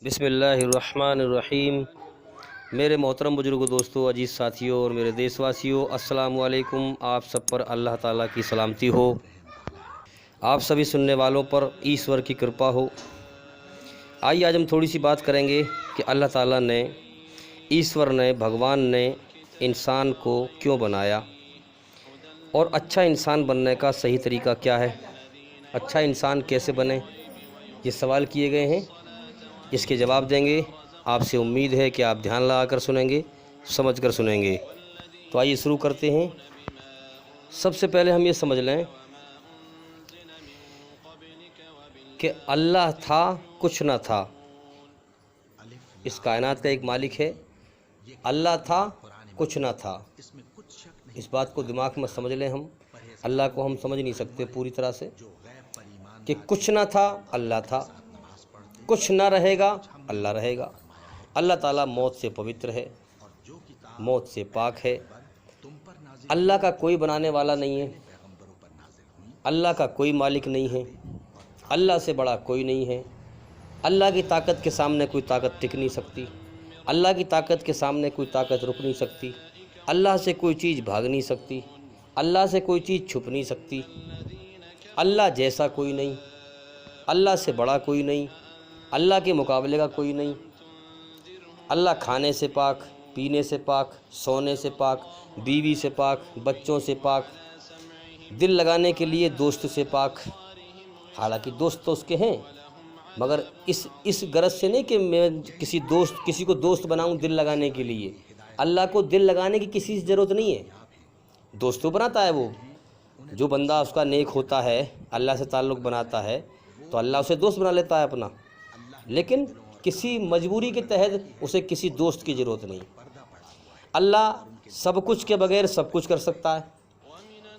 بسم اللہ الرحمن الرحیم۔ میرے محترم بزرگ دوستوں، عزیز ساتھیوں اور میرے دیش واسیوں، السلام علیکم۔ آپ سب پر اللہ تعالیٰ کی سلامتی ہو، آپ سبھی سننے والوں پر ایشور کی کرپا ہو۔ آئیے آج ہم تھوڑی سی بات کریں گے کہ اللہ تعالیٰ نے، ایشور نے، بھگوان نے انسان کو کیوں بنایا اور اچھا انسان بننے کا صحیح طریقہ کیا ہے، اچھا انسان کیسے بنے، یہ سوال کیے گئے ہیں۔ اس کے جواب دیں گے۔ آپ سے امید ہے کہ آپ دھیان لگا کر سنیں گے، سمجھ کر سنیں گے۔ تو آئیے شروع کرتے ہیں۔ سب سے پہلے ہم یہ سمجھ لیں کہ اللہ تھا، کچھ نہ تھا۔ اس کائنات کا ایک مالک ہے، اللہ تھا، کچھ نہ تھا۔ اس بات کو دماغ میں سمجھ لیں۔ ہم اللہ کو ہم سمجھ نہیں سکتے پوری طرح سے کہ کچھ نہ تھا، اللہ تھا، کچھ نہ رہے گا، اللہ رہے گا۔ اللہ تعالیٰ موت سے پوتر ہے، موت سے پاک ہے۔ اللہ کا کوئی بنانے والا نہیں ہے، اللہ کا کوئی مالک نہیں ہے، اللہ سے بڑا کوئی نہیں ہے۔ اللہ کی طاقت کے سامنے کوئی طاقت ٹک نہیں سکتی، اللہ کی طاقت کے سامنے کوئی طاقت رک نہیں سکتی، اللہ سے کوئی چیز بھاگ نہیں سکتی، اللہ سے کوئی چیز چھپ نہیں سکتی۔ اللہ جیسا کوئی نہیں، اللہ سے بڑا کوئی نہیں، اللہ کے مقابلے کا کوئی نہیں۔ اللہ کھانے سے پاک، پینے سے پاک، سونے سے پاک، بیوی سے پاک، بچوں سے پاک، دل لگانے کے لیے دوست سے پاک۔ حالانکہ دوست تو اس کے ہیں، مگر اس غرض سے نہیں کہ میں کسی کو دوست بناؤں دل لگانے کے لیے۔ اللہ کو دل لگانے کی کسی سے ضرورت نہیں ہے، دوست تو بناتا ہے وہ۔ جو بندہ اس کا نیک ہوتا ہے، اللہ سے تعلق بناتا ہے، تو اللہ اسے دوست بنا لیتا ہے اپنا، لیکن کسی مجبوری کے تحت اسے کسی دوست کی ضرورت نہیں۔ اللہ سب کچھ کے بغیر سب کچھ کر سکتا ہے۔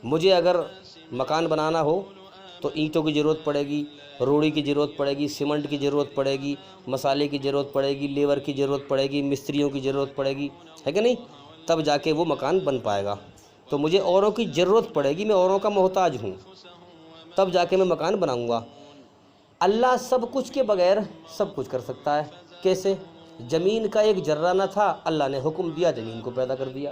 مجھے اگر مکان بنانا ہو تو اینٹوں کی ضرورت پڑے گی، روڑی کی ضرورت پڑے گی، سیمنٹ کی ضرورت پڑے گی، مسالے کی ضرورت پڑے گی، لیبر کی ضرورت پڑے گی، مستریوں کی ضرورت پڑے گی، ہے کہ نہیں؟ تب جا کے وہ مکان بن پائے گا۔ تو مجھے اوروں کی ضرورت پڑے گی، میں اوروں کا محتاج ہوں، تب جا کے میں مکان بناؤں گا۔ اللہ سب کچھ کے بغیر سب کچھ کر سکتا ہے۔ کیسے؟ زمین کا ایک ذرہ نہ تھا، اللہ نے حکم دیا زمین کو پیدا کر دیا۔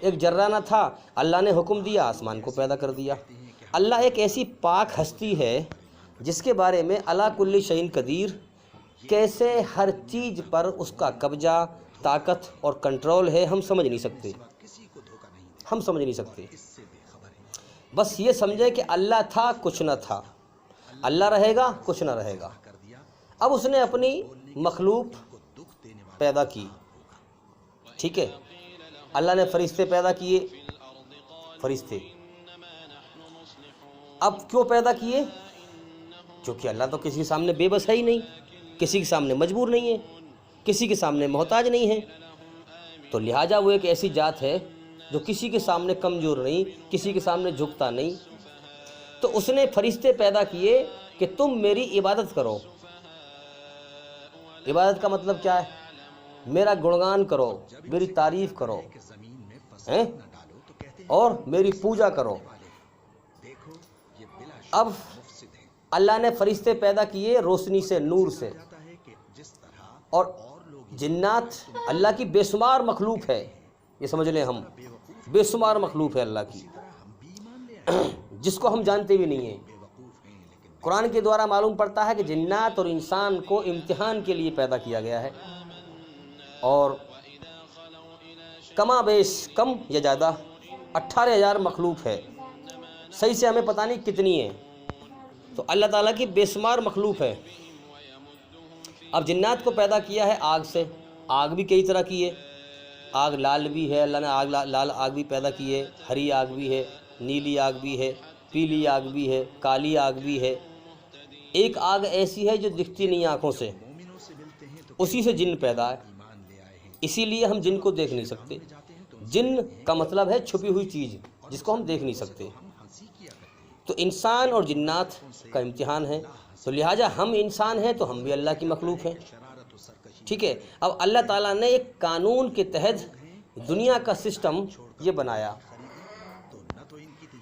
ایک ذرہ نہ تھا، اللہ نے حکم دیا آسمان کو پیدا کر دیا۔ اللہ ایک ایسی پاک ہستی ہے جس کے بارے میں علی کل شیء قدیر، کیسے ہر چیز پر اس کا قبضہ، طاقت اور کنٹرول ہے، ہم سمجھ نہیں سکتے، ہم سمجھ نہیں سکتے۔ بس یہ سمجھے کہ اللہ تھا، کچھ نہ تھا، اللہ رہے گا، کچھ نہ رہے گا۔ اب اس نے اپنی مخلوق پیدا کی، ٹھیک ہے؟ اللہ نے فرشتے پیدا کیے، فرشتے اب کیوں پیدا کیے؟ کیونکہ اللہ تو کسی کے سامنے بے بس ہے ہی نہیں، کسی کے سامنے مجبور نہیں ہے، کسی کے سامنے محتاج نہیں ہے، تو لہٰذا وہ ایک ایسی ذات ہے جو کسی کے سامنے کمزور نہیں، کسی کے سامنے جھکتا نہیں۔ تو اس نے فرشتے پیدا کیے کہ تم میری عبادت کرو۔ عبادت کا مطلب کیا ہے؟ میرا گنگان کرو، میری تعریف کرو، اور میری پوجا کرو۔ اب اللہ نے فرشتے پیدا کیے روشنی سے، نور سے، اور جنات اللہ کی بے شمار مخلوق ہے، یہ سمجھ لیں ہم، بے شمار مخلوق ہے اللہ کی، جس کو ہم جانتے بھی نہیں ہیں۔ قرآن کے دوارا معلوم پڑتا ہے کہ جنات اور انسان کو امتحان کے لیے پیدا کیا گیا ہے، اور کما بیش کم یا زیادہ 18,000 مخلوق ہے، صحیح سے ہمیں پتہ نہیں کتنی ہے۔ تو اللہ تعالیٰ کی بے شمار مخلوق ہے۔ اب جنات کو پیدا کیا ہے آگ سے، آگ بھی کئی طرح کی ہے، آگ لال بھی ہے، اللہ نے لال آگ بھی پیدا کی ہے، ہری آگ بھی ہے، نیلی آگ بھی ہے، پیلی آگ بھی ہے، کالی آگ بھی ہے۔ ایک آگ ایسی ہے جو دکھتی نہیں آنکھوں سے، اسی سے جن پیدا ہے، اسی لیے ہم جن کو دیکھ نہیں سکتے۔ جن کا مطلب ہے چھپی ہوئی چیز جس کو ہم دیکھ نہیں سکتے۔ تو انسان اور جنات کا امتحان ہے، تو لہٰذا ہم انسان ہیں تو ہم بھی اللہ کی مخلوق ہیں، ٹھیک ہے؟ اب اللہ تعالیٰ نے ایک قانون کے تحت دنیا کا سسٹم یہ بنایا۔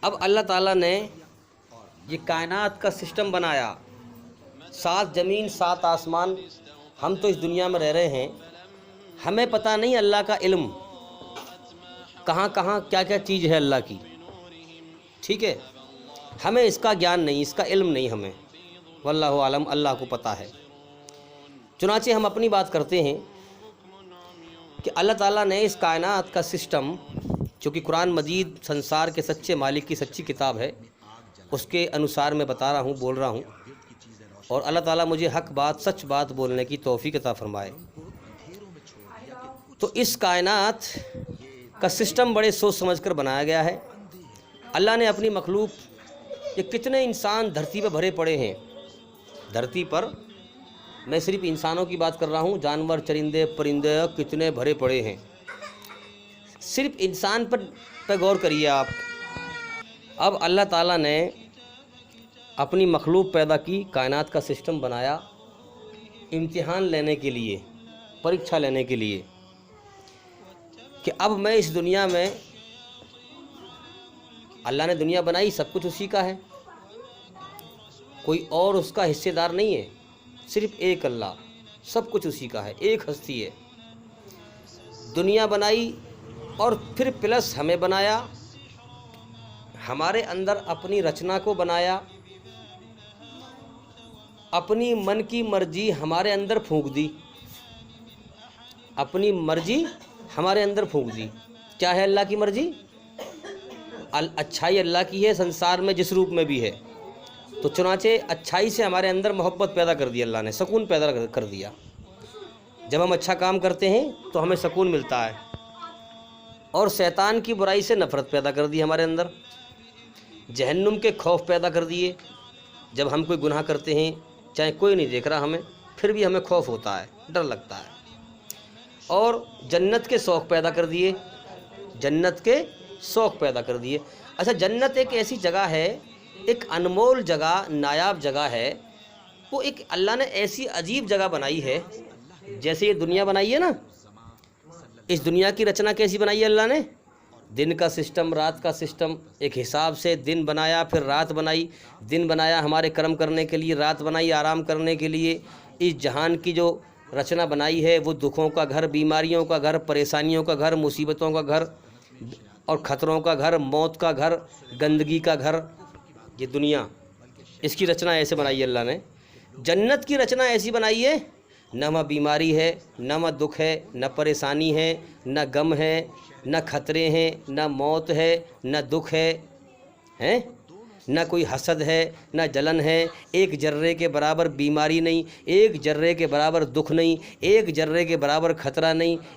اب اللہ تعالیٰ نے یہ کائنات کا سسٹم بنایا، 7 زمین 7 آسمان، ہم تو اس دنیا میں رہ رہے ہیں، ہمیں پتہ نہیں اللہ کا علم کہاں کہاں کیا کیا چیز ہے اللہ کی، ٹھیک ہے، ہمیں اس کا گیان نہیں، اس کا علم نہیں ہمیں، واللہ عالم، اللہ کو پتہ ہے۔ چنانچہ ہم اپنی بات کرتے ہیں کہ اللہ تعالیٰ نے اس کائنات کا سسٹم، چونکہ قرآن مجید سنسار کے سچے مالک کی سچی کتاب ہے، اس کے انوسار میں بتا رہا ہوں، بول رہا ہوں، اور اللہ تعالیٰ مجھے حق بات سچ بات بولنے کی توفیق عطا فرمائے۔ تو اس کائنات کا سسٹم بڑے سوچ سمجھ کر بنایا گیا ہے۔ اللہ نے اپنی مخلوق، یہ کتنے انسان دھرتی پہ بھرے پڑے ہیں، دھرتی پر میں صرف انسانوں کی بات کر رہا ہوں، جانور چرندے پرندے کتنے بھرے پڑے ہیں، صرف انسان پر غور کریے آپ۔ اب اللہ تعالیٰ نے اپنی مخلوق پیدا کی، کائنات کا سسٹم بنایا امتحان لینے کے لیے، پریکشا لینے کے لیے، کہ اب میں اس دنیا میں، اللہ نے دنیا بنائی، سب کچھ اسی کا ہے، کوئی اور اس کا حصے دار نہیں ہے، صرف ایک اللہ، سب کچھ اسی کا ہے، ایک ہستی ہے۔ دنیا بنائی اور پھر پلس ہمیں بنایا، ہمارے اندر اپنی رچنا کو بنایا، اپنی من کی مرضی ہمارے اندر پھونک دی، اپنی مرضی ہمارے اندر پھونک دی۔ کیا ہے اللہ کی مرضی؟ اچھائی اللہ کی ہے، سنسار میں جس روپ میں بھی ہے، تو چنانچہ اچھائی سے ہمارے اندر محبت پیدا کر دی اللہ نے، سکون پیدا کر دیا۔ جب ہم اچھا کام کرتے ہیں تو ہمیں سکون ملتا ہے، اور شیطان کی برائی سے نفرت پیدا کر دی ہمارے اندر، جہنم کے خوف پیدا کر دیے۔ جب ہم کوئی گناہ کرتے ہیں، چاہے کوئی نہیں دیکھ رہا ہمیں، پھر بھی ہمیں خوف ہوتا ہے، ڈر لگتا ہے، اور جنت کے شوق پیدا کر دیے، جنت کے شوق پیدا کر دیے۔ اچھا، جنت ایک ایسی جگہ ہے، ایک انمول جگہ، نایاب جگہ ہے، وہ ایک اللہ نے ایسی عجیب جگہ بنائی ہے، جیسے یہ دنیا بنائی ہے نا، اس دنیا کی رچنا کیسی بنائی ہے اللہ نے؟ دن کا سسٹم، رات کا سسٹم، ایک حساب سے دن بنایا، پھر رات بنائی، دن بنایا ہمارے کرم کرنے کے لیے، رات بنائی آرام کرنے کے لیے۔ اس جہان کی جو رچنا بنائی ہے وہ دکھوں کا گھر، بیماریوں کا گھر، پریشانیوں کا گھر، مصیبتوں کا گھر، اور خطروں کا گھر، موت کا گھر، گندگی کا گھر، یہ دنیا، اس کی رچنا ایسے بنائی ہے اللہ نے۔ جنت کی رچنا ایسی بنائی ہے، نہ وہاں بیماری ہے، نہ وہاں دکھ ہے، نہ پریشانی ہے، نہ غم ہے، نہ خطرے ہیں، نہ موت ہے، نہ دکھ ہے، نہ کوئی حسد ہے، نہ جلن ہے، ایک ذرے کے برابر بیماری نہیں، ایک ذرے کے برابر دکھ نہیں، ایک ذرے کے برابر خطرہ نہیں،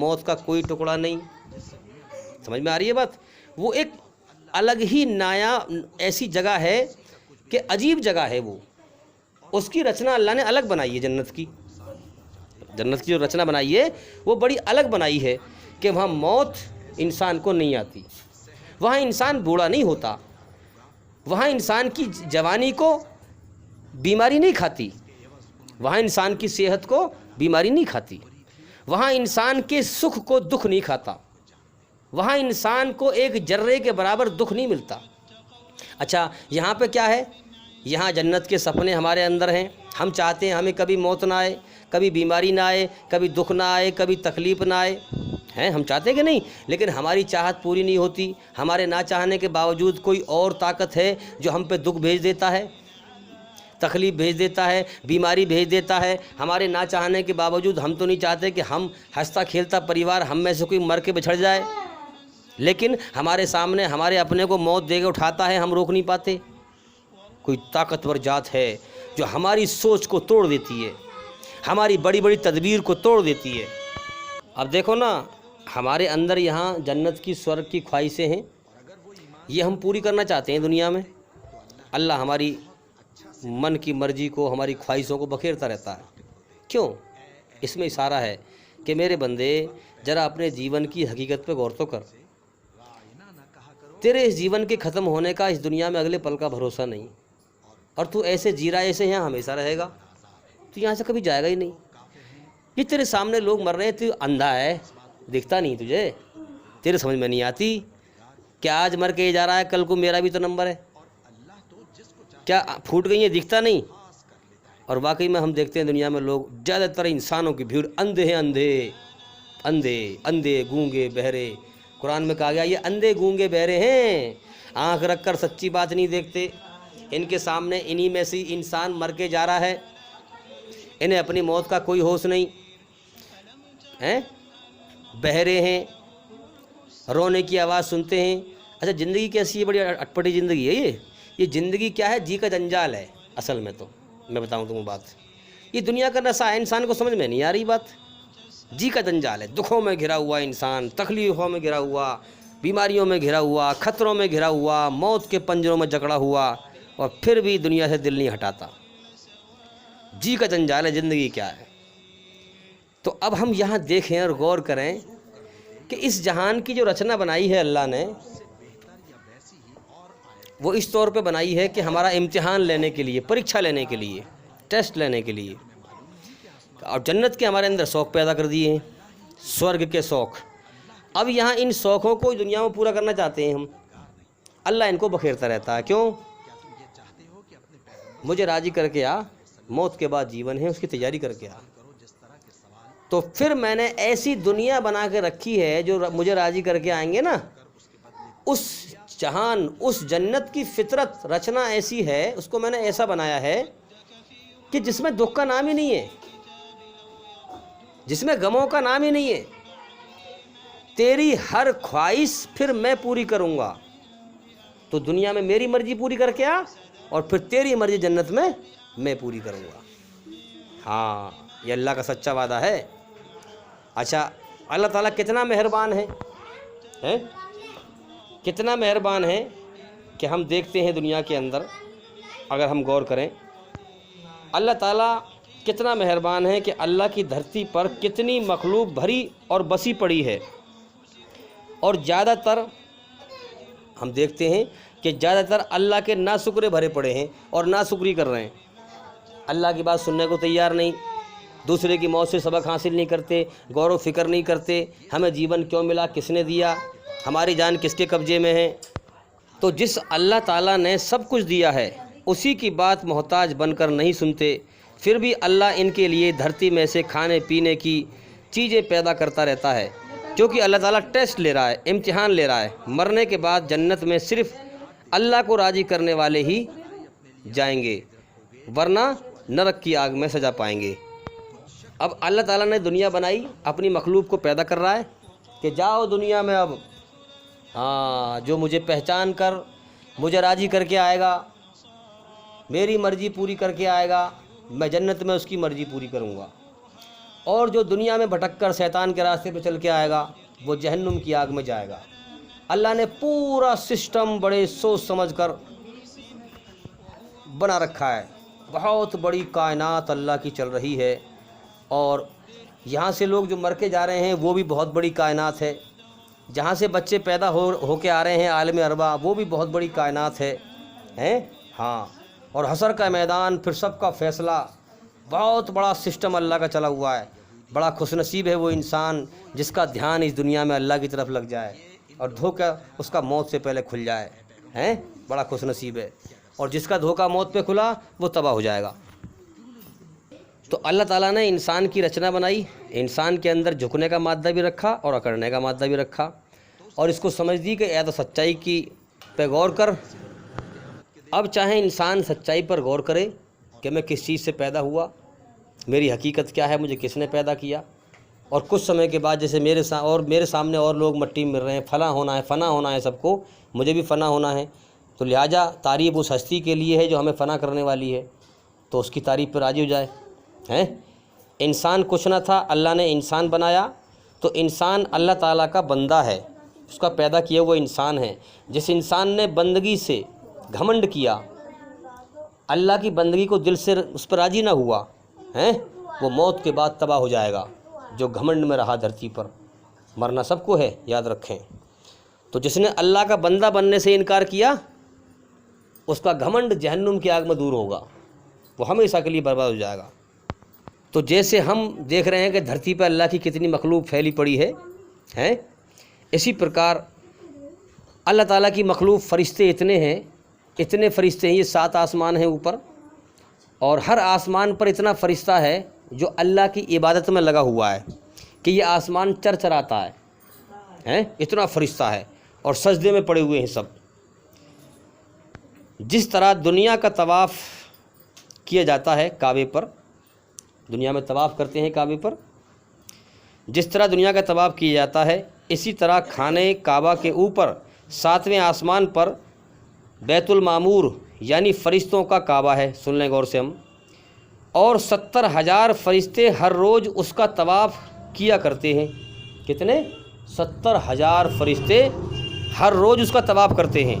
موت کا کوئی ٹکڑا نہیں۔ سمجھ میں آ رہی ہے بات؟ وہ ایک الگ ہی نایا ایسی جگہ ہے کہ عجیب جگہ ہے، وہ اس کی رچنا اللہ نے الگ بنائی ہے۔ جنت کی جو رچنا بنائی ہے وہ بڑی الگ بنائی ہے، کہ وہاں موت انسان کو نہیں آتی، وہاں انسان بوڑھا نہیں ہوتا، وہاں انسان کی جوانی کو بیماری نہیں کھاتی، وہاں انسان کی صحت کو بیماری نہیں کھاتی، وہاں انسان کے سکھ کو دکھ نہیں کھاتا، وہاں انسان کو ایک ذرے کے برابر دکھ نہیں ملتا۔ اچھا، یہاں پہ کیا ہے؟ یہاں جنت کے سپنے ہمارے اندر ہیں، ہم چاہتے ہیں ہمیں کبھی موت نہ آئے، کبھی بیماری نہ آئے، کبھی دکھ نہ آئے، کبھی تکلیف نہ آئے، ہیں ہم چاہتے ہیں کہ نہیں؟ لیکن ہماری چاہت پوری نہیں ہوتی، ہمارے نہ چاہنے کے باوجود کوئی اور طاقت ہے جو ہم پہ دکھ بھیج دیتا ہے، تکلیف بھیج دیتا ہے، بیماری بھیج دیتا ہے۔ ہمارے نہ چاہنے کے باوجود ہم تو نہیں چاہتے کہ ہم ہنستا کھیلتا پریوار ہم میں سے کوئی مر کے بچھڑ جائے، لیکن ہمارے سامنے ہمارے اپنے کو موت دے کے اٹھاتا ہے، ہم روک نہیں پاتے۔ کوئی طاقتور ذات ہے جو ہماری سوچ کو توڑ دیتی ہے، ہماری بڑی بڑی تدبیر کو توڑ دیتی ہے۔ اب دیکھو نا، ہمارے اندر یہاں جنت کی سورگ کی خواہشیں ہیں، یہ ہم پوری کرنا چاہتے ہیں دنیا میں۔ اللہ ہماری من کی مرضی کو، ہماری خواہشوں کو بکھیرتا رہتا ہے۔ کیوں؟ اس میں اشارہ ہے کہ میرے بندے ذرا اپنے جیون کی حقیقت پہ غور تو کر، تیرے اس جیون کے ختم ہونے کا اس دنیا میں اگلے پل کا بھروسہ نہیں، اور تو ایسے جی رہا ہے ایسے یہاں ہمیشہ رہے گا، تو یہاں سے کبھی جائے گا ہی نہیں۔ یہ تیرے سامنے لوگ مر رہے ہیں، تو اندھا ہے، دکھتا نہیں تجھے، تیرے سمجھ میں نہیں آتی کیا آج مر کے یہ جا رہا ہے، کل کو میرا بھی تو نمبر ہے، کیا پھوٹ گئی ہے، دکھتا نہیں؟ اور واقعی میں ہم دیکھتے ہیں دنیا میں لوگ زیادہ تر انسانوں کی بھیڑ اندھے ہیں، اندھے گونگے بہرے۔ قرآن میں کہا گیا یہ اندھے گونگے بہرے ہیں، آنکھ رکھ کر سچی بات نہیں دیکھتے، ان کے سامنے انہی میں سے انسان مر کے جا رہا ہے، انہیں اپنی موت کا کوئی ہوش نہیں ہیں، بہرے ہیں، رونے کی آواز سنتے ہیں۔ اچھا زندگی کیسی ہے؟ بڑی اٹپٹی زندگی ہے یہ زندگی کیا ہے؟ جی کا جنجال ہے اصل میں۔ تو میں بتاؤں تمہیں بات، یہ دنیا کا نشہ ہے، انسان کو سمجھ میں نہیں آ رہی بات۔ جی کا جنجال ہے، دکھوں میں گھرا ہوا انسان، تکلیفوں میں گھرا ہوا، بیماریوں میں گھرا ہوا، خطروں میں گھرا ہوا، موت کے پنجروں میں جکڑا ہوا، اور پھر بھی دنیا سے دل نہیں ہٹاتا۔ جی کا جنجال ہے، زندگی کیا ہے؟ تو اب ہم یہاں دیکھیں اور غور کریں کہ اس جہان کی جو رچنا بنائی ہے اللہ نے، وہ اس طور پہ بنائی ہے کہ ہمارا امتحان لینے کے لیے، پریکشا لینے کے لیے، ٹیسٹ لینے کے لیے، اور جنت کے ہمارے اندر شوق پیدا کر دیے ہیں، سورگ کے شوق۔ اب یہاں ان شوقوں کو دنیا میں پورا کرنا چاہتے ہیں ہم، اللہ ان کو بکھیرتا رہتا ہے۔ کیوں؟ مجھے راضی کر کے آ، موت کے بعد جیون ہے، اس کی تیاری کر کے آ۔ تو پھر میں نے ایسی دنیا بنا کے رکھی ہے جو مجھے راضی کر کے آئیں گے نا، اس جہان، اس جنت کی فطرت رچنا ایسی ہے، اس کو میں نے ایسا بنایا ہے کہ جس میں دکھ کا نام ہی نہیں ہے، جس میں غموں کا نام ہی نہیں ہے۔ تیری ہر خواہش پھر میں پوری کروں گا، تو دنیا میں میری مرضی پوری کر کے آ، اور پھر تیری مرضی جنت میں میں پوری کروں گا۔ ہاں، یہ اللہ کا سچا وعدہ ہے۔ اچھا، اللہ تعالیٰ کتنا مہربان ہے، کتنا مہربان ہے کہ ہم دیکھتے ہیں دنیا کے اندر، اگر ہم غور کریں، اللہ تعالیٰ کتنا مہربان ہے کہ اللہ کی دھرتی پر کتنی مخلوق بھری اور بسی پڑی ہے، اور زیادہ تر ہم دیکھتے ہیں کہ زیادہ تر اللہ کے ناشکرے بھرے پڑے ہیں اور ناشکری کر رہے ہیں، اللہ کی بات سننے کو تیار نہیں، دوسرے کی موت سے سبق حاصل نہیں کرتے، غور و فکر نہیں کرتے، ہمیں جیون کیوں ملا، کس نے دیا، ہماری جان کس کے قبضے میں ہے۔ تو جس اللہ تعالیٰ نے سب کچھ دیا ہے، اسی کی بات محتاج بن کر نہیں سنتے، پھر بھی اللہ ان کے لیے دھرتی میں سے کھانے پینے کی چیزیں پیدا کرتا رہتا ہے، کیونکہ اللہ تعالیٰ ٹیسٹ لے رہا ہے، امتحان لے رہا ہے۔ مرنے کے بعد جنت میں صرف اللہ کو راضی کرنے والے ہی جائیں گے، ورنہ نرک کی آگ میں سزا پائیں گے۔ اب اللہ تعالیٰ نے دنیا بنائی، اپنی مخلوق کو پیدا کر رہا ہے کہ جاؤ دنیا میں، اب ہاں، جو مجھے پہچان کر مجھے راضی کر کے آئے گا، میری مرضی پوری کر کے آئے گا، میں جنت میں اس کی مرضی پوری کروں گا، اور جو دنیا میں بھٹک کر شیطان کے راستے پہ چل کے آئے گا، وہ جہنم کی آگ میں جائے گا۔ اللہ نے پورا سسٹم بڑے سوچ سمجھ کر بنا رکھا ہے، بہت بڑی کائنات اللہ کی چل رہی ہے، اور یہاں سے لوگ جو مر کے جا رہے ہیں وہ بھی بہت بڑی کائنات ہے، جہاں سے بچے پیدا ہو کے آ رہے ہیں عالم اربع، وہ بھی بہت بڑی کائنات ہے، ہاں، اور حشر کا میدان، پھر سب کا فیصلہ، بہت بڑا سسٹم اللہ کا چلا ہوا ہے۔ بڑا خوش نصیب ہے وہ انسان جس کا دھیان اس دنیا میں اللہ کی طرف لگ جائے اور دھوکہ اس کا موت سے پہلے کھل جائے، بڑا خوش نصیب ہے، اور جس کا دھوکہ موت پہ کھلا وہ تباہ ہو جائے گا۔ تو اللہ تعالیٰ نے انسان کی رچنا بنائی، انسان کے اندر جھکنے کا مادہ بھی رکھا اور اکڑنے کا مادہ بھی رکھا، اور اس کو سمجھ دی کہ یا تو سچائی کی پہ غور کر۔ اب چاہے انسان سچائی پر غور کرے کہ میں کس چیز سے پیدا ہوا، میری حقیقت کیا ہے، مجھے کس نے پیدا کیا، اور کچھ سمے کے بعد جیسے میرے سامنے اور لوگ مٹی میں مل رہے ہیں، فنا ہونا ہے سب کو، مجھے بھی فنا ہونا ہے، تو لہٰذا تعریف اس ہستی کے لیے ہے جو ہمیں فنا کرنے والی ہے، تو اس کی تعریف پہ راضی ہو جائے۔ انسان کچھ نہ تھا، اللہ نے انسان بنایا، تو انسان اللہ تعالیٰ کا بندہ ہے، اس کا پیدا کیا وہ انسان ہے۔ جس انسان نے بندگی سے گھمنڈ کیا، اللہ کی بندگی کو دل سے اس پر راضی نہ ہوا، وہ موت کے بعد تباہ ہو جائے گا۔ جو گھمنڈ میں رہا دھرتی پر، مرنا سب کو ہے، یاد رکھیں۔ تو جس نے اللہ کا بندہ بننے سے انکار کیا، اس کا گھمنڈ جہنم کی آگ میں دور ہوگا، وہ ہمیشہ کے لیے برباد ہو جائے گا۔ تو جیسے ہم دیکھ رہے ہیں کہ دھرتی پہ اللہ کی کتنی مخلوق پھیلی پڑی ہے، اسی پرکار اللہ تعالیٰ کی مخلوق فرشتے اتنے فرشتے ہیں، یہ 7 آسمان ہیں اوپر، اور ہر آسمان پر اتنا فرشتہ ہے جو اللہ کی عبادت میں لگا ہوا ہے کہ یہ آسمان چرچراتا ہے، اتنا فرشتہ ہے، اور سجدے میں پڑے ہوئے ہیں سب۔ جس طرح دنیا کا طواف کیا جاتا ہے کعبے پر، دنیا میں طواف کرتے ہیں کعبے پر، جس طرح دنیا کا طواف کیا جاتا ہے، اسی طرح خانے کعبہ کے اوپر 7ویں آسمان پر بیت المعمور یعنی فرشتوں کا کعبہ ہے، سن لیں غور سے ہم، اور 70,000 فرشتے ہر روز اس کا طواف کیا کرتے ہیں۔ کتنے؟ 70,000 فرشتے ہر روز اس کا طواف کرتے ہیں،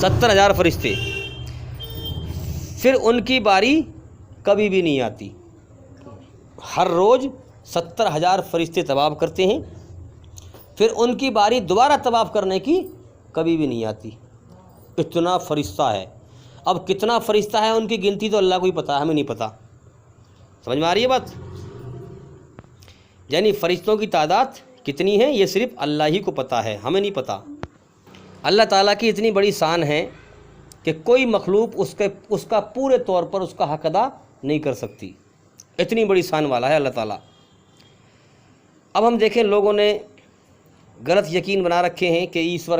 70,000 فرشتے۔ پھر ان کی باری کبھی بھی نہیں آتی، ہر روز 70,000 فرشتے طواف کرتے ہیں، پھر ان کی باری دوبارہ طواف کرنے کی کبھی بھی نہیں آتی، اتنا فرشتہ ہے۔ اب کتنا فرشتہ ہے ان کی گنتی تو اللہ کو ہی پتہ ہے، ہمیں نہیں پتہ۔ سمجھ میں آ رہی ہے بات؟ یعنی فرشتوں کی تعداد کتنی ہے یہ صرف اللہ ہی کو پتہ ہے، ہمیں نہیں پتہ۔ اللہ تعالیٰ کی اتنی بڑی شان ہے کہ کوئی مخلوق اس کا پورے طور پر اس کا حق ادا نہیں کر سکتی، اتنی بڑی شان والا ہے اللہ تعالیٰ۔ اب ہم دیکھیں لوگوں نے غلط یقین بنا رکھے ہیں کہ ایشور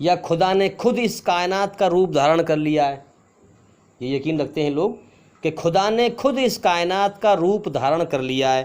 یا خدا نے خود اس کائنات کا روپ دھارن کر لیا ہے۔ یہ یقین رکھتے ہیں لوگ کہ خدا نے خود اس کائنات کا روپ دھارن کر لیا ہے،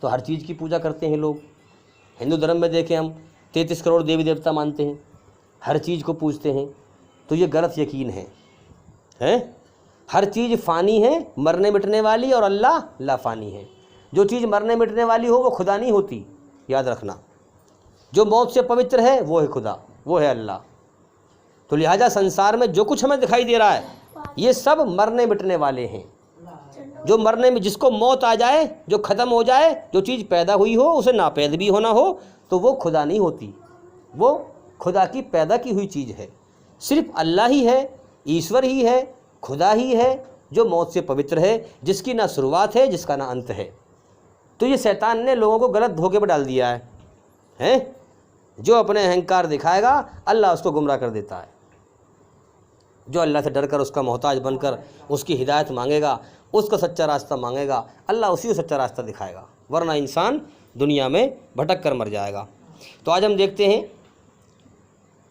تو ہر چیز کی پوجا کرتے ہیں لوگ۔ ہندو دھرم میں دیکھیں ہم 33 کروڑ دیوی دیوتا مانتے ہیں، ہر چیز کو پوجتے ہیں، تو یہ غلط یقین ہے۔ ہر چیز فانی ہے، مرنے مٹنے والی، اور اللہ لا فانی ہے۔ جو چیز مرنے مٹنے والی ہو وہ خدا نہیں ہوتی، یاد رکھنا۔ جو موت سے پوتر ہے وہ ہے خدا، وہ ہے اللہ۔ تو لہٰذا سنسار میں جو کچھ ہمیں دکھائی دے رہا ہے یہ سب مرنے مٹنے والے ہیں۔ جو مرنے میں جس کو موت آ جائے، جو ختم ہو جائے، جو چیز پیدا ہوئی ہو اسے ناپید بھی ہونا ہو تو وہ خدا نہیں ہوتی، وہ خدا کی پیدا کی ہوئی چیز ہے۔ صرف اللہ ہی ہے، ایشور ہی ہے، خدا ہی ہے جو موت سے پوتر ہے، جس کی نہ شروعات ہے، جس کا نہ انت ہے۔ تو یہ شیطان نے لوگوں کو غلط دھوکے میں ڈال دیا ہے۔ جو اپنے اہنکار دکھائے گا اللہ اس کو گمراہ کر دیتا ہے۔ جو اللہ سے ڈر کر اس کا محتاج بن کر اس کی ہدایت مانگے گا، اس کا سچا راستہ مانگے گا، اللہ اسی کو سچا راستہ دکھائے گا، ورنہ انسان دنیا میں بھٹک کر مر جائے گا۔ تو آج ہم دیکھتے ہیں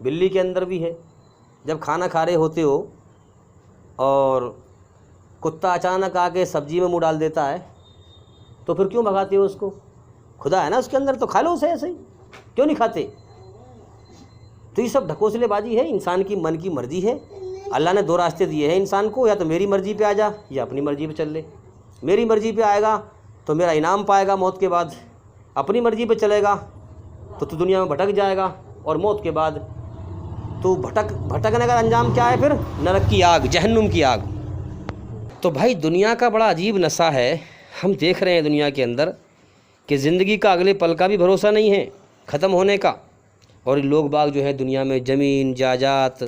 بلی کے اندر بھی ہے۔ جب کھانا کھا رہے ہوتے ہو اور کتا اچانک آ کے سبزی میں منہ ڈال دیتا ہے تو پھر کیوں بھگاتے ہو اس کو؟ خدا ہے نا اس کے اندر، تو کھا لو اسے، ایسے ہی کیوں نہیں کھاتے؟ تو یہ سب ڈھکوسلے بازی ہے، انسان کی من کی مرضی ہے۔ اللہ نے 2 راستے دیے ہیں انسان کو، یا تو میری مرضی پہ آ جا یا اپنی مرضی پہ چل لے۔ میری مرضی پہ آئے گا تو میرا انعام پائے گا موت کے بعد، اپنی مرضی پہ چلے گا تو دنیا میں بھٹک جائے گا، اور موت کے بعد تو بھٹکنے کا انجام کیا ہے؟ پھر نرک کی آگ، جہنم کی آگ۔ تو بھائی دنیا کا بڑا عجیب نشہ ہے، ہم دیکھ رہے ہیں دنیا کے اندر کہ زندگی کا اگلے پل کا بھی بھروسہ نہیں ہے ختم ہونے کا، اور لوگ باغ جو ہے دنیا میں زمین جائیداد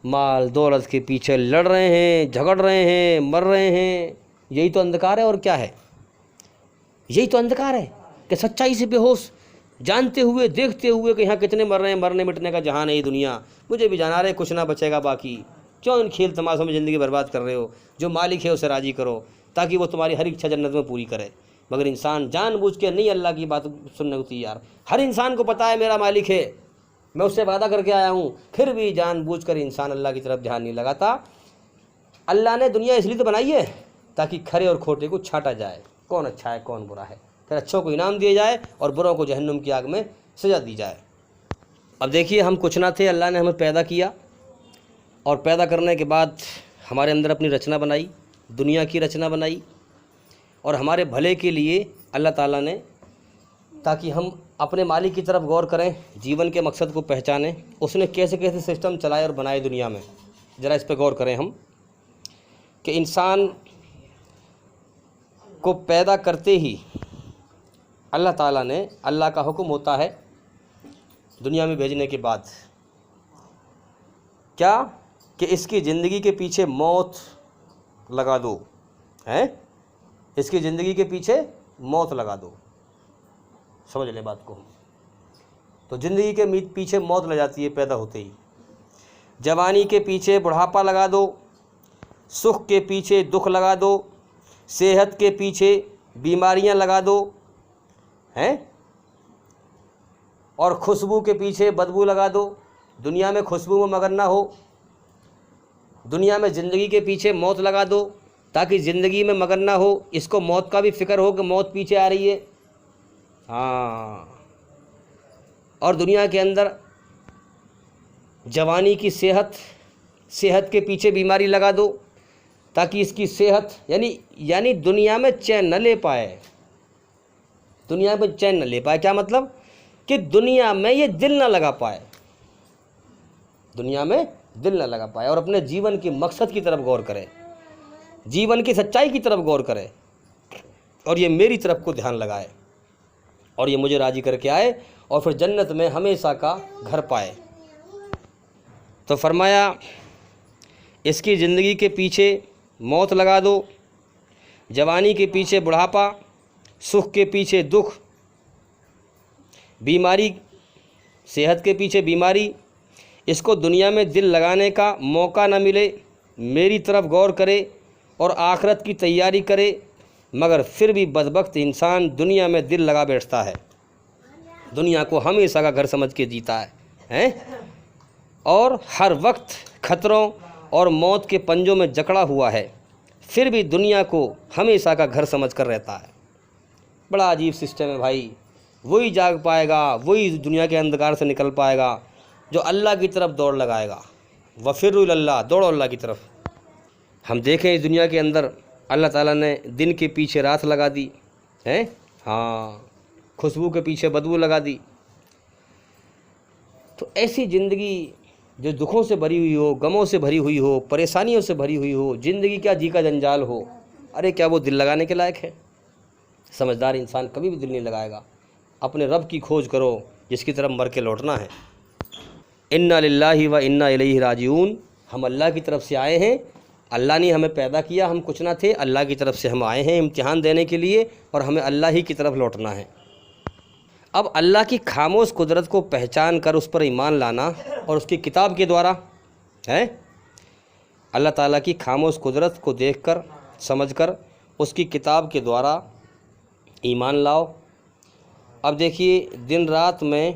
مال دولت کے پیچھے لڑ رہے ہیں، جھگڑ رہے ہیں، مر رہے ہیں۔ یہی تو اندھکار ہے، اور کیا ہے؟ یہی تو اندھکار ہے کہ سچائی سے بے ہوش، جانتے ہوئے دیکھتے ہوئے کہ یہاں کتنے مر رہے ہیں، مرنے مٹنے کا جہان ہے یہ دنیا، مجھے بھی جانا رہے، کچھ نہ بچے گا باقی، کیوں ان کھیل تماشوں میں زندگی برباد کر رہے ہو؟ جو مالک ہے اسے راضی کرو تاکہ وہ تمہاری ہر اچھا جنت میں پوری کرے۔ مگر انسان جان بوجھ کے نہیں اللہ کی بات سننے کو تیار۔ ہر انسان کو پتہ ہے میرا مالک ہے، میں اس سے وعدہ کر کے آیا ہوں، پھر بھی جان بوجھ کر انسان اللہ کی طرف دھیان نہیں لگاتا۔ اللہ نے دنیا اس لیے تو بنائی ہے تاکہ کھرے اور کھوٹے کو چھانٹا جائے، کون اچھا ہے کون برا ہے، پھر اچھوں کو انعام دیا جائے اور بروں کو جہنم کی آگ میں سزا دی جائے۔ اب دیکھیے ہم کچھ نہ تھے، اللہ نے ہمیں پیدا کیا، اور پیدا کرنے کے بعد ہمارے اندر اپنی رچنا بنائی، دنیا کی رچنا بنائی، اور ہمارے بھلے کے لیے اللہ تعالیٰ نے، تاکہ ہم اپنے مالک کی طرف غور کریں، جیون کے مقصد کو پہچانیں، اس نے کیسے کیسے سسٹم چلائے اور بنائے دنیا میں، ذرا اس پہ غور کریں ہم، کہ انسان کو پیدا کرتے ہی اللہ تعالیٰ نے، اللہ کا حکم ہوتا ہے دنیا میں بھیجنے کے بعد کیا کہ اس کی زندگی کے پیچھے موت لگا دو، ہیں اس کی زندگی کے پیچھے موت لگا دو. سمجھ لیں بات کو. تو زندگی کے پیچھے موت لگ جاتی ہے پیدا ہوتے ہی. جوانی کے پیچھے بڑھاپا لگا دو، سکھ کے پیچھے دکھ لگا دو، صحت کے پیچھے بیماریاں لگا دو ہیں، اور خوشبو کے پیچھے بدبو لگا دو. دنیا میں خوشبو میں مگن نہ ہو، دنیا میں زندگی کے پیچھے موت لگا دو تاکہ زندگی میں مگن نہ ہو. اس کو موت کا بھی فکر ہو کہ موت پیچھے آ رہی ہے. ہاں. اور دنیا کے اندر جوانی کی صحت کے پیچھے بیماری لگا دو تاکہ اس کی صحت یعنی دنیا میں چین نہ لے پائے. دنیا میں چین نہ لے پائے کیا مطلب؟ کہ دنیا میں یہ دل نہ لگا پائے، دنیا میں دل نہ لگا پائے، اور اپنے جیون کے مقصد کی طرف غور کرے، جیون کی سچائی کی طرف غور کرے، اور یہ میری طرف کو دھیان لگائے، اور یہ مجھے راضی کر کے آئے، اور پھر جنت میں ہمیشہ کا گھر پائے. تو فرمایا اس کی زندگی کے پیچھے موت لگا دو، جوانی کے پیچھے بڑھاپا، سکھ کے پیچھے دکھ، بیماری، صحت کے پیچھے بیماری. اس کو دنیا میں دل لگانے کا موقع نہ ملے، میری طرف غور کرے اور آخرت کی تیاری کرے، مگر پھر بھی بدبخت انسان دنیا میں دل لگا بیٹھتا ہے، دنیا کو ہمیشہ کا گھر سمجھ کے جیتا ہے، اور ہر وقت خطروں اور موت کے پنجوں میں جکڑا ہوا ہے، پھر بھی دنیا کو ہمیشہ کا گھر سمجھ کر رہتا ہے. بڑا عجیب سسٹم ہے بھائی. وہی جاگ پائے گا، وہی دنیا کے اندھکار سے نکل پائے گا جو اللہ کی طرف دوڑ لگائے گا. وفروا الی اللہ، دوڑو اللہ کی طرف. ہم دیکھیں اس دنیا کے اندر اللہ تعالیٰ نے دن کے پیچھے رات لگا دی ہے، ہاں، خوشبو کے پیچھے بدبو لگا دی. تو ایسی زندگی جو دکھوں سے بھری ہوئی ہو، غموں سے بھری ہوئی ہو، پریشانیوں سے بھری ہوئی ہو، زندگی کیا جی کا جنجال ہو، ارے کیا وہ دل لگانے کے لائق ہے؟ سمجھدار انسان کبھی بھی دل نہیں لگائے گا. اپنے رب کی کھوج کرو جس کی طرف مر کے لوٹنا ہے. انا للہ و انا الیہ راجعون. ہم اللہ کی طرف سے آئے ہیں، اللہ نے ہمیں پیدا کیا، ہم کچھ نہ تھے، اللہ کی طرف سے ہم آئے ہیں امتحان دینے کے لیے، اور ہمیں اللہ ہی کی طرف لوٹنا ہے. اب اللہ کی خاموش قدرت کو پہچان کر اس پر ایمان لانا، اور اس کی کتاب کے دوارا ہے، اللہ تعالیٰ کی خاموش قدرت کو دیکھ کر سمجھ کر اس کی کتاب کے دوارا ایمان لاؤ. اب دیکھیے دن رات میں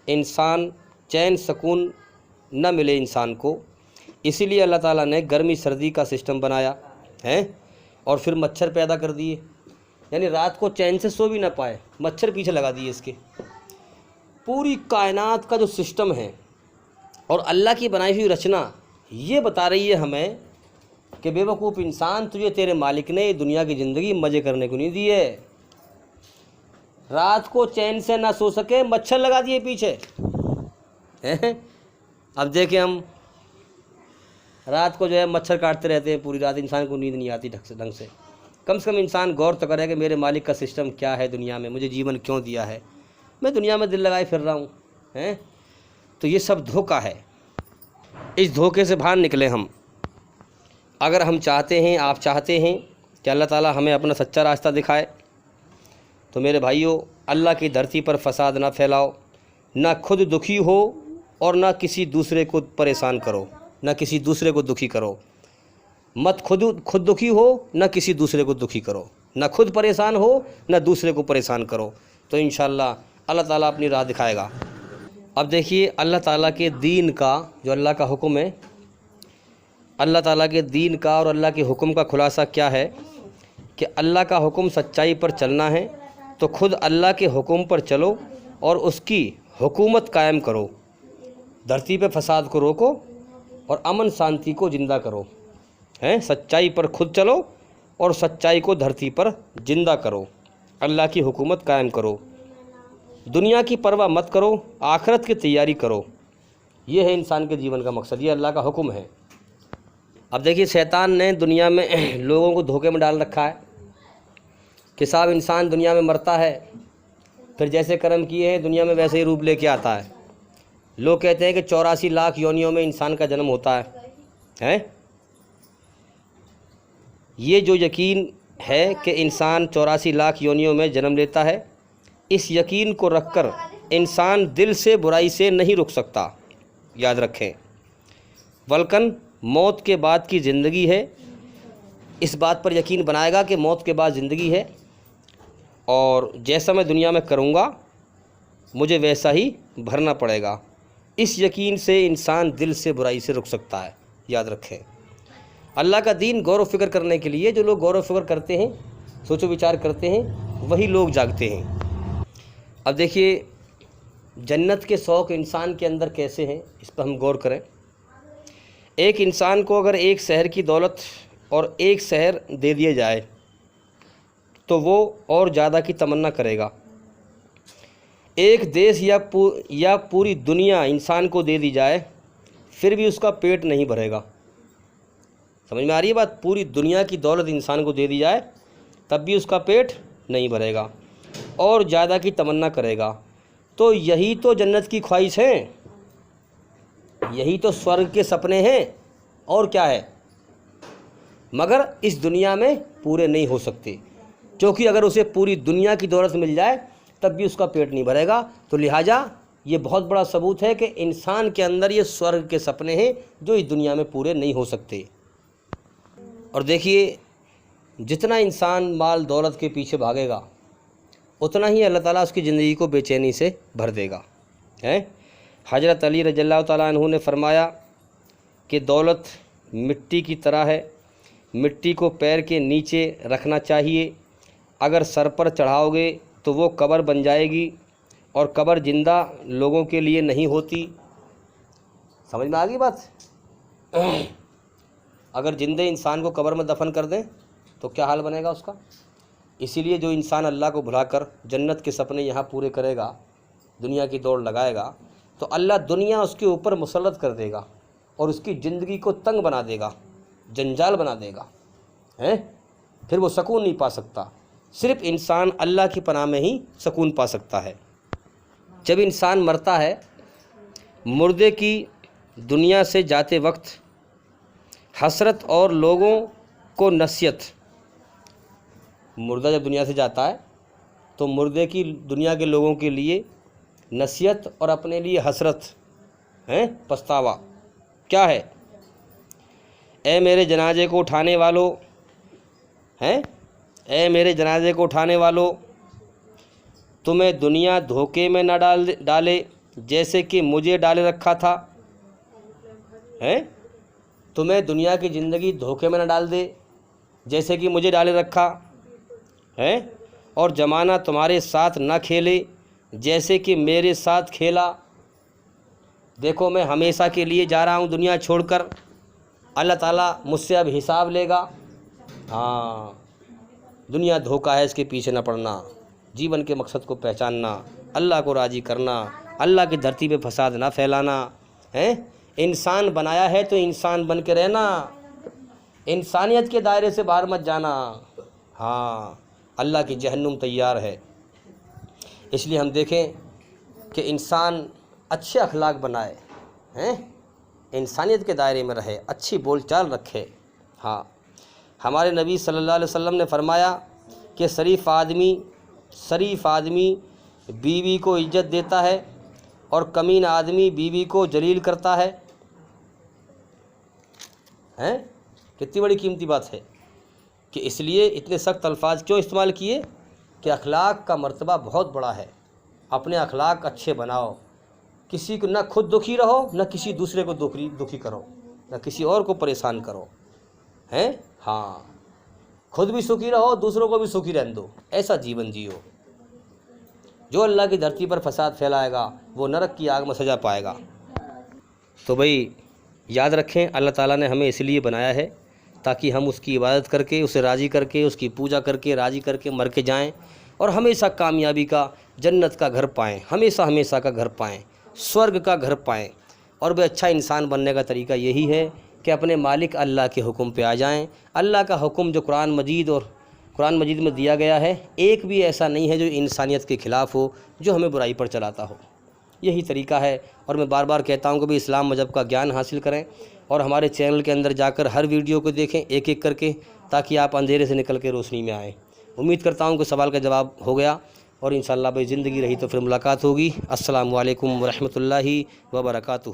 انسان چین سکون نہ ملے انسان کو، اسی لیے اللہ تعالیٰ نے گرمی سردی کا سسٹم بنایا ہے، اور پھر مچھر پیدا کر دیے، یعنی رات کو چین سے سو بھی نہ پائے، مچھر پیچھے لگا دیے اس کے. پوری کائنات کا جو سسٹم ہے اور اللہ کی بنائی ہوئی رچنا یہ بتا رہی ہے ہمیں کہ بے وقوف انسان، تجھے تیرے مالک نے دنیا کی زندگی مزے کرنے کو نہیں دی ہے. رات کو چین سے نہ سو سکے، مچھر لگا دیے پیچھے. اب دیکھیں ہم رات کو جو ہے مچھر کاٹتے رہتے ہیں پوری رات، انسان کو نیند نہیں آتی ڈھنگ سے. کم سے کم انسان غور تو کرے کہ میرے مالک کا سسٹم کیا ہے دنیا میں، مجھے جیون کیوں دیا ہے، میں دنیا میں دل لگائے پھر رہا ہوں. تو یہ سب دھوکہ ہے. اس دھوکے سے باہر نکلیں ہم. اگر ہم چاہتے ہیں، آپ چاہتے ہیں کہ اللہ تعالیٰ ہمیں اپنا سچا راستہ دکھائے، تو میرے بھائیوں اللہ کی دھرتی پر فساد نہ پھیلاؤ، نہ خود دکھی ہو اور نہ کسی دوسرے کو پریشان کرو، نہ کسی دوسرے کو دکھی کرو. مت خود دکھی ہو، نہ کسی دوسرے کو دکھی کرو، نہ خود پریشان ہو نہ دوسرے کو پریشان کرو. تو انشاءاللہ اللہ تعالیٰ اپنی راہ دکھائے گا. اب دیکھیے اللہ تعالیٰ کے دین کا جو اللہ کا حکم ہے، اللہ تعالیٰ کے دین کا اور اللہ کے حکم کا خلاصہ کیا ہے کہ اللہ کا حکم سچائی پر چلنا ہے، تو خود اللہ کے حکم پر چلو اور اس کی حکومت قائم کرو. دھرتی پہ فساد کو روکو اور امن شانتی کو زندہ کرو. سچائی پر خود چلو اور سچائی کو دھرتی پر زندہ کرو. اللہ کی حکومت قائم کرو. دنیا کی پرواہ مت کرو، آخرت کی تیاری کرو. یہ ہے انسان کے جیون کا مقصد، یہ اللہ کا حکم ہے. اب دیکھیے شیطان نے دنیا میں لوگوں کو دھوکے میں ڈال رکھا ہے کہ صاحب انسان دنیا میں مرتا ہے، پھر جیسے کرم کیے ہیں دنیا میں ویسے ہی روپ لے کے آتا ہے. لوگ کہتے ہیں کہ 84 لاکھ یونیوں میں انسان کا جنم ہوتا ہے. یہ جو یقین ہے کہ انسان 84 لاکھ یونیوں میں جنم لیتا ہے، اس یقین کو رکھ کر انسان دل سے برائی سے نہیں رک سکتا، یاد رکھیں۔ بلکہ موت کے بعد کی زندگی ہے، اس بات پر یقین بنائے گا کہ موت کے بعد زندگی ہے، اور جیسا میں دنیا میں کروں گا مجھے ویسا ہی بھرنا پڑے گا۔ اس یقین سے انسان دل سے برائی سے رک سکتا ہے، یاد رکھیں۔ اللہ کا دین غور و فکر کرنے کے لیے، جو لوگ غور و فکر کرتے ہیں، سوچ و وچار کرتے ہیں، وہی لوگ جاگتے ہیں۔ اب دیکھیے جنت کے شوق انسان کے اندر کیسے ہیں، اس پر ہم غور کریں۔ ایک انسان کو اگر ایک شہر کی دولت اور ایک شہر دے دیے جائے تو وہ اور زیادہ کی تمنا کرے گا۔ ایک دیش یا پوری دنیا انسان کو دے دی جائے پھر بھی اس کا پیٹ نہیں بھرے گا۔ سمجھ میں آ رہی ہے بات؟ پوری دنیا کی دولت انسان کو دے دی جائے تب بھی اس کا پیٹ نہیں بھرے گا اور زیادہ کی تمنا کرے گا۔ تو یہی تو جنت کی خواہش ہیں، یہی تو سورگ کے سپنے ہیں، اور کیا ہے؟ مگر اس دنیا میں پورے نہیں ہو سکتے، کیونکہ اگر اسے پوری دنیا کی دولت مل جائے تب بھی اس کا پیٹ نہیں بھرے گا۔ تو لہٰذا یہ بہت بڑا ثبوت ہے کہ انسان کے اندر یہ سورگ کے سپنے ہیں جو اس دنیا میں پورے نہیں ہو سکتے۔ اور دیکھیے جتنا انسان مال دولت کے پیچھے بھاگے گا اتنا ہی اللہ تعالیٰ اس کی زندگی کو بے چینی سے بھر دے گا۔ حضرت علی رضی اللہ تعالیٰ عنہ نے فرمایا کہ دولت مٹی کی طرح ہے، مٹی کو پیر کے نیچے رکھنا چاہیے، اگر سر پر چڑھاؤ گے تو وہ قبر بن جائے گی، اور قبر زندہ لوگوں کے لیے نہیں ہوتی۔ سمجھ میں آ گئی بات؟ اگر زندہ انسان کو قبر میں دفن کر دیں تو کیا حال بنے گا اس کا؟ اسی لیے جو انسان اللہ کو بھلا کر جنت کے سپنے یہاں پورے کرے گا، دنیا کی دوڑ لگائے گا، تو اللہ دنیا اس کے اوپر مسلط کر دے گا اور اس کی زندگی کو تنگ بنا دے گا، جنجال بنا دے گا، پھر وہ سکون نہیں پا سکتا۔ صرف انسان اللہ کی پناہ میں ہی سکون پا سکتا ہے۔ جب انسان مرتا ہے، مردے کی دنیا سے جاتے وقت حسرت اور لوگوں کو نصیحت، مردہ جب دنیا سے جاتا ہے تو مردے کی دنیا کے لوگوں کے لیے نصیحت اور اپنے لیے حسرت، پچھتاوا کیا ہے؟ اے میرے جنازے کو اٹھانے والوں، اے میرے جنازے کو اٹھانے والوں، تمہیں دنیا دھوکے میں نہ ڈالے جیسے کہ مجھے ڈالے رکھا تھا۔ تمہیں دنیا کی زندگی دھوکے میں نہ ڈال دے جیسے کہ مجھے ڈالے رکھا ہے، اور زمانہ تمہارے ساتھ نہ کھیلے جیسے کہ میرے ساتھ کھیلا۔ دیکھو میں ہمیشہ کے لیے جا رہا ہوں دنیا چھوڑ کر، اللہ تعالیٰ مجھ سے اب حساب لے گا۔ دنیا دھوکہ ہے، اس کے پیچھے نہ پڑنا، جیون کے مقصد کو پہچاننا، اللہ کو راضی کرنا، اللہ کی دھرتی پہ فساد نہ پھیلانا۔ انسان بنایا ہے تو انسان بن کے رہنا، انسانیت کے دائرے سے باہر مت جانا۔ اللہ کی جہنم تیار ہے۔ اس لیے ہم دیکھیں کہ انسان اچھے اخلاق بنائے، انسانیت کے دائرے میں رہے، اچھی بول چال رکھے۔ ہمارے نبی صلی اللہ علیہ وسلم نے فرمایا کہ شریف آدمی بیوی کو عزت دیتا ہے اور کمین آدمی بیوی کو ذلیل کرتا ہے۔ کتنی بڑی قیمتی بات ہے کہ اس لیے اتنے سخت الفاظ کیوں استعمال کیے کہ اخلاق کا مرتبہ بہت بڑا ہے۔ اپنے اخلاق اچھے بناؤ، کسی کو نہ خود دکھی رہو، نہ کسی دوسرے کو دکھی کرو، نہ کسی اور کو پریشان کرو، خود بھی سکھی رہو، دوسروں کو بھی سکھی رہنے دو، ایسا جیون جیو۔ جو اللہ کی دھرتی پر فساد پھیلائے گا وہ نرک کی آگ میں سزا پائے گا۔ تو بھئی یاد رکھیں، اللہ تعالیٰ نے ہمیں اس لیے بنایا ہے تاکہ ہم اس کی عبادت کر کے، اسے راضی کر کے، اس کی پوجا کر کے، راضی کر کے مر کے جائیں اور ہمیشہ کامیابی کا، جنت کا گھر پائیں، ہمیشہ کا گھر پائیں، سورگ کا گھر پائیں۔ اور بے اچھا انسان بننے کا طریقہ یہی ہے کہ اپنے مالک اللہ کے حکم پہ آ جائیں۔ اللہ کا حکم جو قرآن مجید میں دیا گیا ہے، ایک بھی ایسا نہیں ہے جو انسانیت کے خلاف ہو، جو ہمیں برائی پر چلاتا ہو۔ یہی طریقہ ہے۔ اور میں بار بار کہتا ہوں کہ بھی اسلام مذہب کا گیان حاصل کریں اور ہمارے چینل کے اندر جا کر ہر ویڈیو کو دیکھیں ایک ایک کر کے، تاکہ آپ اندھیرے سے نکل کے روشنی میں آئیں۔ امید کرتا ہوں کہ سوال کا جواب ہو گیا، اور انشاءاللہ بھائی زندگی رہی تو پھر ملاقات ہوگی۔ السلام علیکم ورحمۃ اللہ وبرکاتہ۔